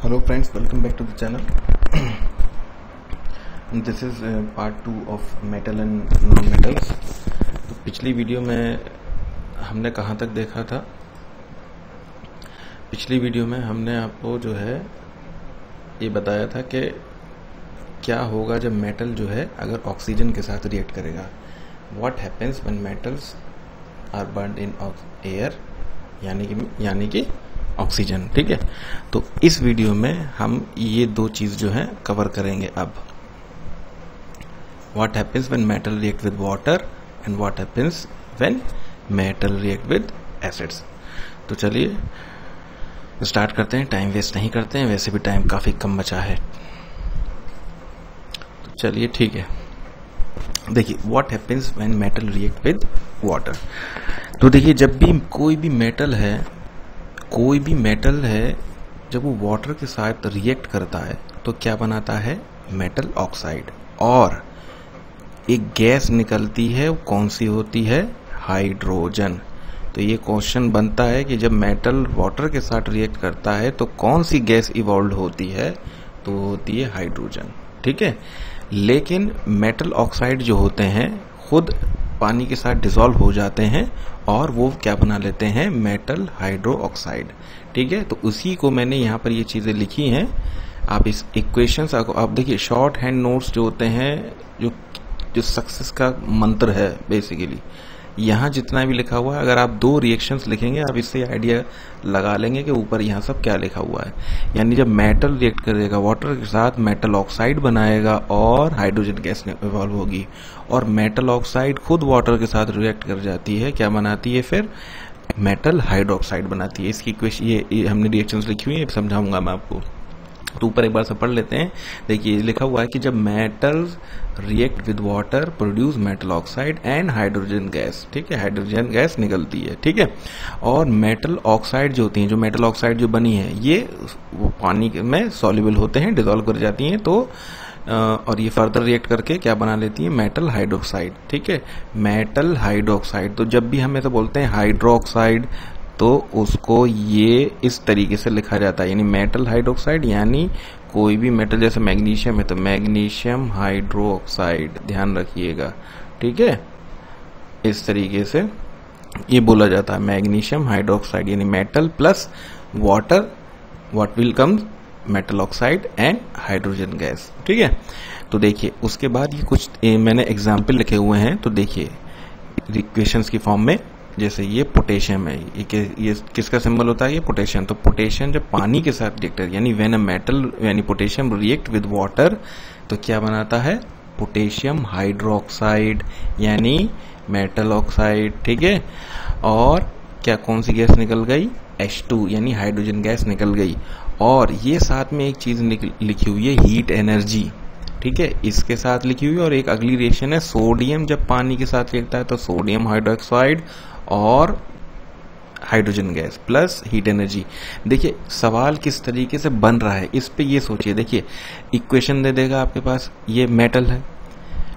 Hello friends, welcome back to the channel. This is part 2 of metal and non-metals. तो पिछली video में हमने कहाँ तक देखा था? पिछली वीडियो में हमने आपको जो है ये बताया था कि क्या होगा जब मेटल जो है अगर ऑक्सीजन के साथ रिएक्ट करेगा. What happens when metals are burned in air, यानी कि ऑक्सीजन. ठीक है, तो इस वीडियो में हम ये दो चीज जो है कवर करेंगे. अब what happens when metal react with water and what happens when metal react with acids. तो चलिए स्टार्ट करते हैं, टाइम वेस्ट नहीं करते हैं, वैसे भी टाइम काफी कम बचा है. तो चलिए ठीक है, देखिए what happens when metal react with water. तो देखिए जब भी कोई भी मेटल है जब वो वाटर के साथ रिएक्ट करता है तो क्या बनाता है? Metal oxide. और एक गैस निकलती है, वो कौन सी होती है? हाइड्रोजन. तो ये क्वेश्चन बनता है कि जब मेटल वाटर के साथ रिएक्ट करता है तो कौन सी गैस इवॉल्व होती है? तो होती है हाइड्रोजन. ठीक है, लेकिन मेटल ऑक्साइड जो होते हैं खुद पानी के साथ डिसॉल्व हो जाते हैं और वो क्या बना लेते हैं? Metal hydro oxide. ठीक है, तो उसी को मैंने यहाँ पर ये चीजें लिखी हैं. आप इस इक्वेशंस आप देखिए, शॉर्ट हैंड नोट्स जो होते हैं, जो सक्सेस का मंत्र है बेसिकली, यहाँ जितना भी लिखा हुआ है, अगर आप दो रिएक्शंस लिखेंगे आप इससे आइडिया लगा लेंगे कि ऊपर यहाँ सब क्या लिखा हुआ है. यानी जब मेटल रिएक्ट करेगा वाटर के साथ, मेटल ऑक्साइड बनाएगा और हाइड्रोजन गैस इवॉल्व होगी. और मेटल ऑक्साइड खुद वाटर के साथ रिएक्ट कर जाती है, क्या बनाती है? फिर मेटल हाइड्रोक्साइड बनाती है. इसकी इक्वेशन ये हमने रिएक्शंस लिखी हुई है, समझाऊंगा मैं आपको. तो ऊपर एक बार से पढ़ लेते हैं. देखिए लिखा हुआ है कि जब metals react with water produce metal oxide and hydrogen gas. ठीक है, हाइड्रोजन गैस निकलती है. ठीक है, और मेटल ऑक्साइड जो होती है, जो मेटल ऑक्साइड जो बनी है, ये वो पानी में सॉल्युबल होते हैं, डिसॉल्व कर जाती हैं. तो और ये फर्दर रिएक्ट करके क्या बना लेती है? Metal hydroxide. ठीक है, मेटल हाइड्रोक्साइड. तो जब भी हम ऐसा बोलते हैं हाइड्रोक्साइड तो उसको ये इस तरीके से लिखा जाता है, यानी मेटल हाइड्रोक्साइड. यानी कोई भी मेटल जैसे मैग्नीशियम है तो मैग्नीशियम हाइड्रोक्साइड, ध्यान रखिएगा. ठीक है, इस तरीके से ये बोला जाता है मैग्नीशियम हाइड्रोक्साइड. यानी metal plus water, what will come? Metal oxide and hydrogen gas. ठीक है, तो देखिए उसके बाद ये कुछ मैंने एग्जाम्पल लिखे हुए हैं. तो देखिए इक्वेशंस की फॉर्म में, जैसे ये पोटेशियम है, ये किसका सिंबल होता है? ये पोटेशियम. तो पोटेशियम जब पानी के साथ रिएक्ट कर, यानी व्हेन अ मेटल यानी पोटेशियम रिएक्ट विद वाटर तो क्या बनाता है? पोटेशियम हाइड्रोक्साइड यानी मेटल ऑक्साइड. ठीक है, और क्या कौन सी गैस निकल गई? H2 यानी हाइड्रोजन गैस निकल गई. और ये साथ में एक चीज लिखी हुई है, हीट एनर्जी. ठीक है, इसके साथ लिखी हुई है. और एक अगली रिएक्शन है सोडियम जब पानी के साथ रिएक्ट है तो सोडियम हाइड्रोक्साइड और hydrogen gas plus heat energy. देखिए सवाल किस तरीके से बन रहा है इस पे ये सोचिए. देखिए इक्वेशन दे देगा आपके पास, ये मेटल है.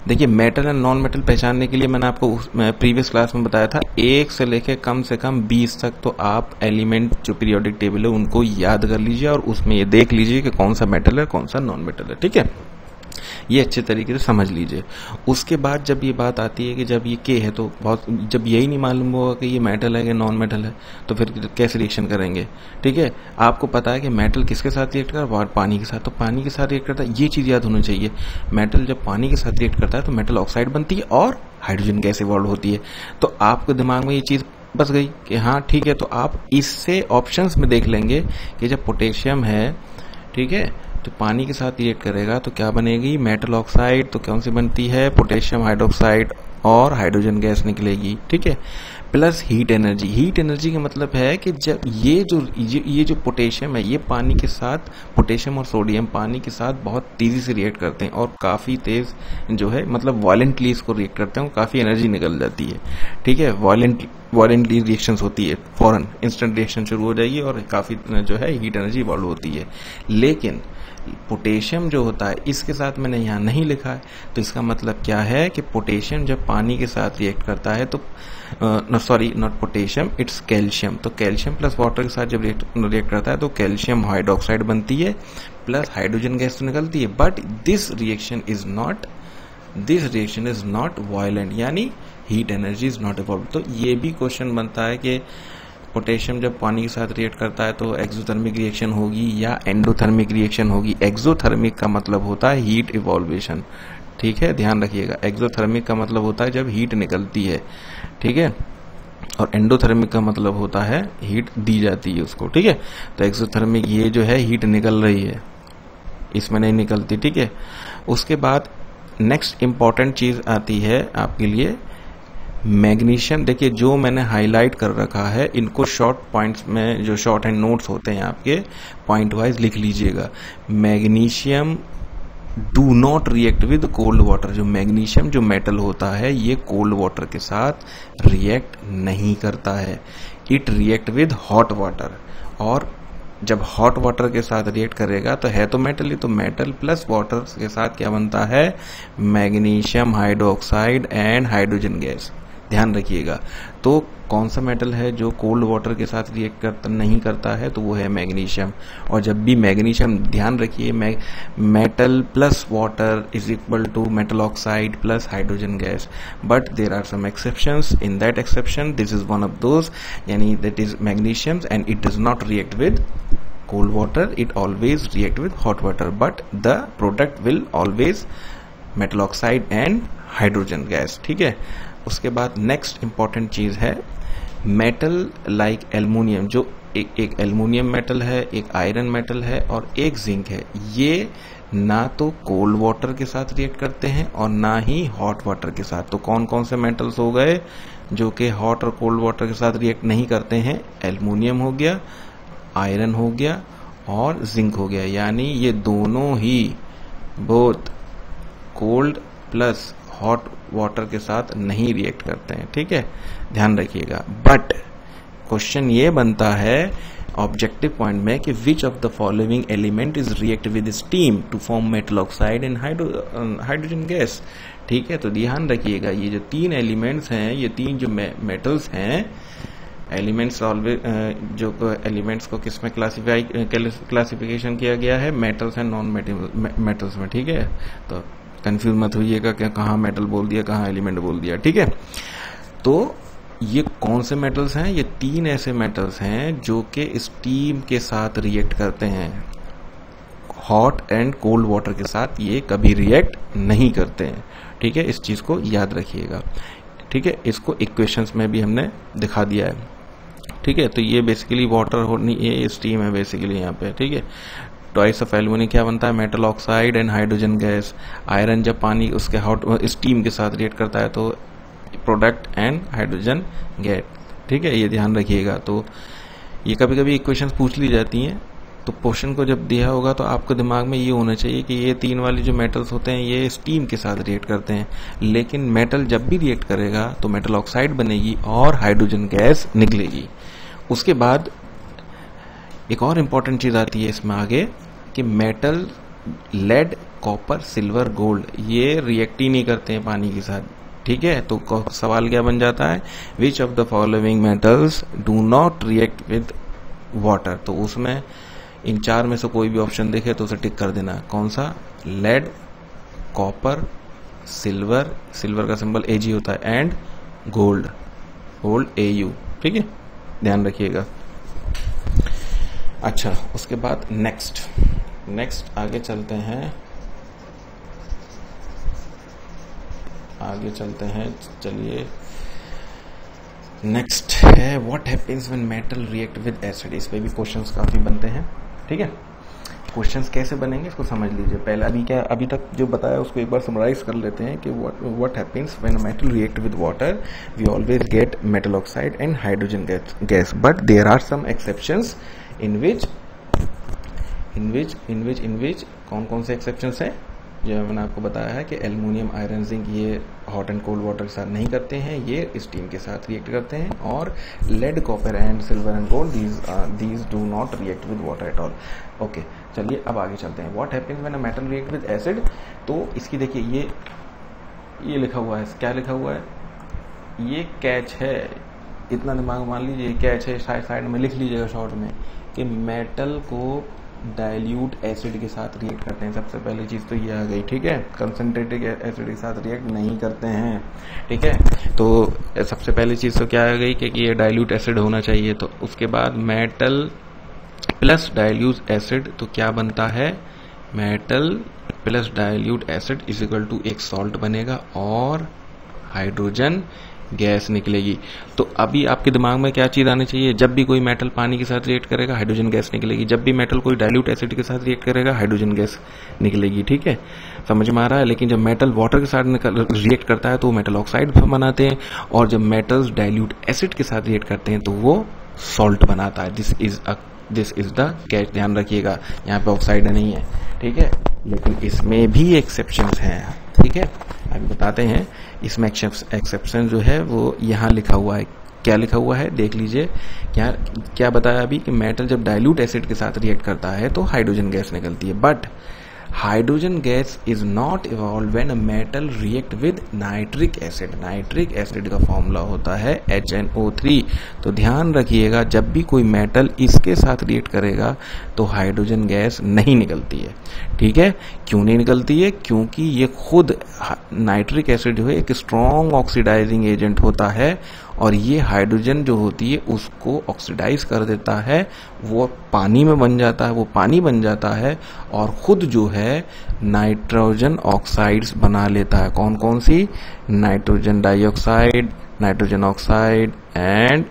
देखिए मेटल एंड नॉन मेटल पहचानने के लिए मैंने आपको प्रीवियस क्लास में बताया था 1 से लेके कम से कम 20 तक. तो आप एलिमेंट जो पीरियोडिक टेबल है उनको याद कर लीजिए और उसमें ये देख लीजिए कि कौन सा मेटल है कौन सा नॉन मेटल है. ठीक है, ये अच्छे तरीके से समझ लीजिए. उसके बाद जब ये बात आती है कि जब ये के है तो बहुत, जब यही नहीं मालूम होगा कि ये मेटल है कि नॉन मेटल है तो फिर कैसे रिएक्शन करेंगे? ठीक है, आपको पता है कि मेटल किसके साथ रिएक्ट करता है? पानी के साथ. तो पानी के साथ रिएक्ट करता है, ये चीज याद होनी चाहिए. मेटल जब पानी के साथ रिएक्ट करता है तो मेटल ऑक्साइड बनती है और हाइड्रोजन गैस इवॉल्व होती है. तो आपके दिमाग में ये चीज बस गई कि हाँ ठीक है. तो आप इससे ऑप्शंस में देख लेंगे कि जब पोटेशियम है, ठीक है, तो पानी के साथ रिएक्ट करेगा तो क्या बनेगी? Metal oxide. तो कौन सी बनती है? पोटेशियम हाइड्रोक्साइड और हाइड्रोजन गैस निकलेगी. ठीक है, plus heat energy. Heat energy का मतलब है कि जब ये जो पोटेशियम है, ये पानी के साथ, पोटेशियम और सोडियम पानी के साथ बहुत तेजी से रिएक्ट करते हैं और काफी तेज जो है, मतलब वायलेंटली इसको रिएक्ट करते हैं, काफी एनर्जी निकल जाती है. ठीक है, वायलेंटली रिएक्शंस होती है, फौरन इंस्टेंट रिएक्शन शुरू हो जाएगी और काफी जो है हीट एनर्जी इवॉल्व होती है. लेकिन पोटेशियम जो होता है इसके साथ मैंने यहाँ नहीं लिखा है. तो इसका मतलब क्या है कि पोटेशियम जब पानी के साथ रिएक्ट करता है तो sorry not potassium, it's calcium. तो कैल्शियम प्लस वाटर के साथ जब रिएक्ट करता है तो कैल्शियम हाइड्रोक्साइड बनती है प्लस हाइड्रोजन गैस तो निकलती है, but this reaction is not violent, यानी heat energy is not evolve. तो ये भी क्वेश्चन बनता है कि पोटेशियम जब पानी के साथ रिएक्ट करता है तो एक्सोथर्मिक रिएक्शन होगी या एंडोथर्मिक रिएक्शन होगी। एक्सोथर्मिक का मतलब होता है हीट इवॉल्वेशन, ठीक है, ध्यान रखिएगा। एक्सोथर्मिक का मतलब होता है जब हीट निकलती है, ठीक है, और एंडोथर्मिक का मतलब होता है हीट दी जाती है उसको, ठीक है। तो एक्सोथर्मिक ये जो है हीट निकल रही है, इसमें नहीं निकलती, ठीक है। उसके बाद नेक्स्ट इंपॉर्टेंट चीज आती है आपके लिए मैग्नीशियम। देखिए जो मैंने हाईलाइट कर रखा है इनको शॉर्ट पॉइंट्स में, जो शॉर्ट हैंड नोट्स होते हैं आपके, पॉइंट वाइज लिख लीजिएगा। Magnesium do not react with cold water. जो मैग्नीशियम जो मेटल होता है ये कोल्ड वाटर के साथ रिएक्ट नहीं करता है, it react with hot water. और जब हॉट वाटर के साथ रिएक्ट करेगा तो है तो मेटल ही, तो मेटल प्लस वाटर के साथ क्या बनता है, magnesium hydroxide and hydrogen gas. ध्यान रखिएगा। तो कौन सा मेटल है जो कोल्ड वाटर के साथ रिएक्ट नहीं करता है, तो वो है मैग्नीशियम। और जब भी मैग्नीशियम, ध्यान रखिए, metal plus water is equal to metal oxide plus hydrogen gas, but there are some exceptions. In that exception this is one of those, यानी that is magnesium and it does not react with cold water, it always react with hot water, but the product will always metal oxide and hydrogen gas, ठीक है। उसके बाद next important चीज है metal like aluminium. जो एक aluminium metal है, एक आयरन मेटल है और एक जिंक है, ये ना तो कोल्ड वाटर के साथ रिएक्ट करते हैं और ना ही हॉट वाटर के साथ। तो कौन कौन से मेटल्स हो गए जो कि हॉट और कोल्ड वाटर के साथ रिएक्ट नहीं करते हैं, एल्युमिनियम हो गया, आयरन हो गया और जिंक हो गया। यानी ये दोनों ही both cold plus hot water के साथ नहीं रिएक्ट करते हैं, ठीक है, ध्यान रखिएगा। बट क्वेश्चन ये बनता है ऑब्जेक्टिव पॉइंट में कि which of the following element is react with steam to form metal oxide and hydrogen gas, ठीक है। तो ध्यान रखिएगा ये जो तीन एलिमेंट्स हैं, ये तीन जो मेटल्स हैं, एलिमेंट्स ऑलवेज, जो एलिमेंट्स को किस में क्लासिफिकेशन किया गया है, मेटल्स एंड नॉन मेटल्स में, ठीक है। तो कंफ्यूज मत होइएगा कि कहाँ मेटल बोल दिया कहाँ एलिमेंट बोल दिया, ठीक है। तो ये कौन से मेटल्स हैं, ये तीन ऐसे मेटल्स हैं जो कि स्टीम के साथ रिएक्ट करते हैं, हॉट एंड कोल्ड वाटर के साथ ये कभी रिएक्ट नहीं करते हैं, ठीक है। इस चीज को याद रखिएगा, ठीक है। इसको इक्वेशंस में भी हमने दिखा दिया है, ठीक है। तो ये बेसिकली वाटर होनी, ये स्टीम है बेसिकली यहाँ पे, ठीक है। ट्वाइस ऑफ एल्युमिनियम क्या बनता है, metal oxide and hydrogen gas. Iron जब पानी उसके हॉट स्टीम के साथ रिएक्ट करता है तो प्रोडक्ट एंड हाइड्रोजन गैस, ठीक है, ये ध्यान रखिएगा। तो ये कभी कभी इक्वेशंस पूछ ली जाती हैं, तो क्वेश्चन को जब दिया होगा तो आपके दिमाग में ये होना चाहिए कि ये तीन वाली जो मेटल्स होते हैं ये स्टीम के साथ रिएक्ट करते हैं, लेकिन मेटल जब भी रिएक्ट करेगा तो मेटल ऑक्साइड बनेगी और हाइड्रोजन गैस निकलेगी। उसके बाद एक और इंपॉर्टेंट चीज आती है इसमें आगे कि metal, lead, copper, silver, gold, ये रिएक्ट ही नहीं करते हैं पानी के साथ, ठीक है। तो सवाल क्या बन जाता है, विच of the following metals do not react with water. तो उसमें इन चार में से कोई भी ऑप्शन देखे तो उसे टिक कर देना। कौन सा, लेड, कॉपर, सिल्वर, सिल्वर का सिंबल Ag होता है, एंड गोल्ड, गोल्ड Au, ठीक है, ध्यान रखिएगा। अच्छा, उसके बाद नेक्स्ट आगे चलते हैं, चलिए नेक्स्ट है what happens when metal react with acid. इस पे भी क्वेश्चंस काफी बनते हैं, ठीक है। क्वेश्चंस कैसे बनेंगे इसको समझ लीजिए। पहले अभी तक जो बताया उसको एक बार समराइज कर लेते हैं कि what happens when metal react with water, we always get metal oxide and hydrogen gas, but there are some exceptions in which कौन से एक्सेप्शंस हैं, जो मैंने आपको बताया है कि एल्युमिनियम, आयरन, जिंक ये हॉट एंड कोल्ड वाटर के साथ नहीं करते हैं, ये स्टीम के साथ रिएक्ट करते हैं। और lead, copper and silver and gold, these do not react with water at all. Okay, चलिए अब आगे चलते हैं। What happens when a metal react with acid. तो इसकी देखिए ये लिखा हुआ है, क्या लिखा हुआ है, ये कैच है, इतना दिमाग मान लीजिए, क्या है साइड में लिख लीजिएगा शॉर्ट में कि मेटल को डाइल्यूट एसिड के साथ रिएक्ट करते हैं। सबसे पहली चीज़ तो ये आ गई, ठीक है। कंसनट्रेटेड एसिड के साथ रिएक्ट नहीं करते हैं, ठीक है। तो सबसे पहली चीज़ तो क्या आ गई कि ये डाइल्यूट एसिड होना चाहिए। तो उसके बाद मेटल प्लस डाइल्यूट एसिड, तो क्या बनता है, metal plus dilute acid is equal to एक सॉल्ट बनेगा और हाइड्रोजन गैस निकलेगी। तो अभी आपके दिमाग में क्या चीज आनी चाहिए, जब भी कोई मेटल पानी के साथ रिएक्ट करेगा हाइड्रोजन गैस निकलेगी, जब भी मेटल कोई डाइल्यूट एसिड के साथ रिएक्ट करेगा हाइड्रोजन गैस निकलेगी, ठीक है, समझ में आ रहा है। लेकिन जब मेटल वाटर के साथ रिएक्ट करता है तो मेटल ऑक्साइड बनाते हैं, और जब मेटल्स डाइल्यूट एसिड के साथ रिएक्ट करते हैं तो वो सॉल्ट बनाता है। दिस इज द गैस, ध्यान रखिएगा, यहाँ पे ऑक्साइड नहीं है, ठीक है। लेकिन इसमें भी एक्सेप्शंस हैं, ठीक है, अभी बताते हैं। इसमें एक्सेप्शन जो है वो यहाँ लिखा हुआ है। क्या लिखा हुआ है देख लीजिए। क्या बताया अभी कि मेटल जब डाइल्यूट एसिड के साथ रिएक्ट करता है तो हाइड्रोजन गैस निकलती है, but hydrogen gas is not evolve when a metal react with nitric acid. Nitric acid का फॉर्मूला होता है HNO3। तो ध्यान रखिएगा, जब भी कोई मेटल इसके साथ रिएक्ट करेगा तो हाइड्रोजन गैस नहीं निकलती है, ठीक है। क्यों नहीं निकलती है, क्योंकि ये खुद नाइट्रिक एसिड जो है एक स्ट्रॉन्ग ऑक्सीडाइजिंग एजेंट होता है, और ये हाइड्रोजन जो होती है उसको ऑक्सीडाइज कर देता है, वो पानी में बन जाता है, वो पानी बन जाता है और खुद जो है नाइट्रोजन ऑक्साइड्स बना लेता है। कौन कौन सी, nitrogen dioxide, nitrogen oxide and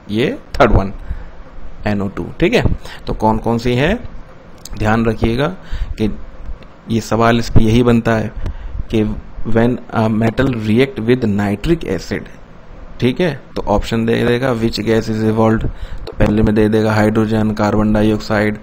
ये थर्ड वन NO2, ठीक है। तो कौन कौन सी है, ध्यान रखिएगा कि ये सवाल इस पर यही बनता है कि when a metal react with nitric acid, ठीक है, तो ऑप्शन दे देगा विच गैस इज इवॉल्व्ड। तो पहले में दे देगा हाइड्रोजन, कार्बन डाइऑक्साइड,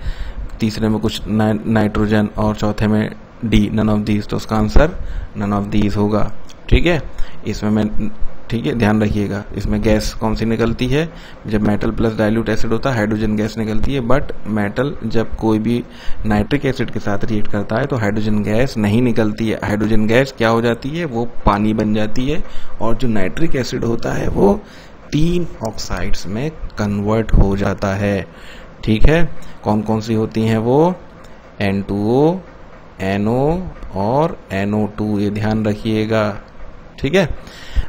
तीसरे में कुछ नाइट्रोजन और चौथे में डी, नन ऑफ दीज। तो उसका आंसर नन ऑफ दीज होगा, ठीक है। इसमें मैं, ठीक है, ध्यान रखिएगा, इसमें गैस कौन सी निकलती है, जब मेटल प्लस डाइल्यूट एसिड होता है हाइड्रोजन गैस निकलती है, बट मेटल जब कोई भी नाइट्रिक एसिड के साथ रिएक्ट करता है तो हाइड्रोजन गैस नहीं निकलती है। हाइड्रोजन गैस क्या हो जाती है, वो पानी बन जाती है, और जो नाइट्रिक एसिड होता है वो 3 ऑक्साइड्स में कन्वर्ट हो जाता है, ठीक है। कौन कौन सी होती हैं वो, N2O, NO और NO2, ये ध्यान रखिएगा, ठीक है।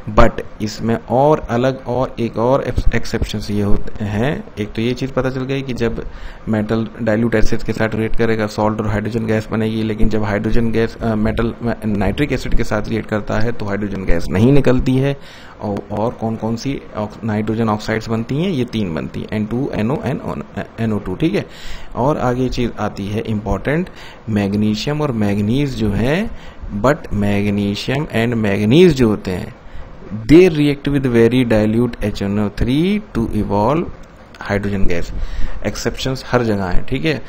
बट इसमें और अलग और एक और एक्सेप्शंस ये होते हैं। एक तो ये चीज पता चल गई कि जब मेटल डाइल्यूट एसिड के साथ रिएक्ट करेगा सॉल्ट और हाइड्रोजन गैस बनेगी, लेकिन जब hydrogen gas metal nitric acid के साथ रिएक्ट करता है तो हाइड्रोजन गैस नहीं निकलती है। और कौन कौन सी नाइट्रोजन ऑक्साइड्स बनती हैं, ये 3 बनती हैं, N2, NO एंड NO2, ठीक है। और आगे चीज आती है इंपॉर्टेंट, मैग्नीशियम और मैग्नीज जो है, बट मैग्नीशियम एंड मैग्नीज जो होते हैं they react with very dilute HNO3 to evolve hydrogen gas. Exceptions हर जगह है, ठीक है।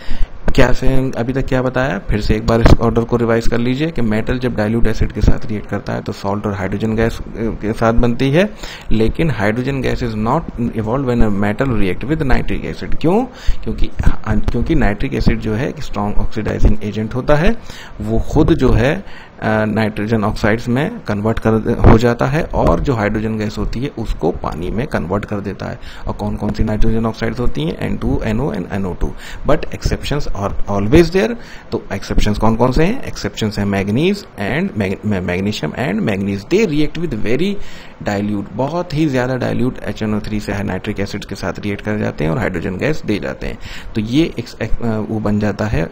क्या से अभी तक क्या बताया, फिर से एक बार इस ऑर्डर को रिवाइज कर लीजिए कि मेटल जब डाइल्यूट एसिड के साथ रिएक्ट करता है तो सॉल्ट और हाइड्रोजन गैस के साथ बनती है, लेकिन hydrogen gas is not evolve when a metal react with nitric acid. क्यों, क्योंकि नाइट्रिक एसिड जो है स्ट्रॉन्ग ऑक्सीडाइजिंग एजेंट होता है, वो खुद जो है नाइट्रोजन ऑक्साइड्स में कन्वर्ट हो जाता है, और जो हाइड्रोजन गैस होती है उसको पानी में कन्वर्ट कर देता है। और कौन कौन सी नाइट्रोजन ऑक्साइड्स होती हैं, N2, NO and NO2, but exceptions are always there. तो एक्सेप्शंस कौन कौन से हैं, एक्सेप्शंस है manganese and magnesium and manganese, they react with very dilute, बहुत ही ज्यादा डाइल्यूट HNO3 से नाइट्रिक एसिड के साथ रिएक्ट कर जाते हैं और हाइड्रोजन गैस दे जाते हैं। तो ये वो बन जाता है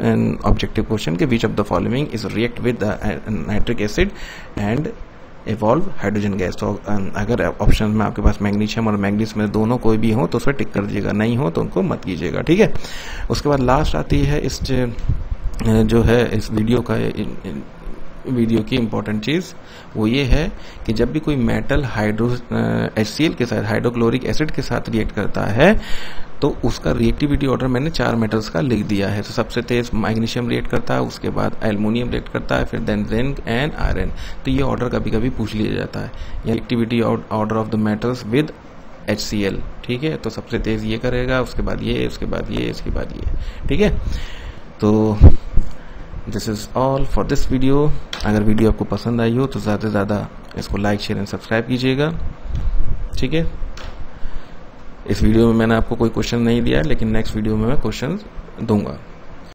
ऑब्जेक्टिव क्वेश्चन के विच of the following is react with nitric acid and evolve hydrogen gas. तो अगर ऑप्शन में आपके पास मैग्नीशियम और मैग्नीज में दोनों कोई भी हो तो उस पर टिक कर दीजिएगा, नहीं हो तो उनको मत कीजिएगा, ठीक है। उसके बाद लास्ट आती है इस जो है इस वीडियो की इंपॉर्टेंट चीज, वो ये है कि जब भी कोई मेटल HCl के साथ हाइड्रोक्लोरिक एसिड के साथ रिएक्ट करता है तो उसका रिएक्टिविटी ऑर्डर मैंने 4 मेटल्स का लिख दिया है। तो सबसे तेज मैग्नीशियम रिएक्ट करता है, उसके बाद एल्युमिनियम रिएक्ट करता है, फिर देन जिंक एंड आयरन। तो ये ऑर्डर कभी कभी पूछ लिया जाता है, reactivity order of the metals with HCl, ठीक है। तो सबसे तेज ये करेगा, उसके बाद ये, उसके बाद ये, इसके बाद ये, ठीक है। तो this is all for this video. अगर वीडियो आपको पसंद आई हो तो ज्यादा से ज्यादा इसको लाइक, शेयर एंड सब्सक्राइब कीजिएगा। ठीक है। इस वीडियो में मैंने आपको कोई क्वेश्चन नहीं दिया, लेकिन नेक्स्ट वीडियो में मैं क्वेश्चन दूंगा।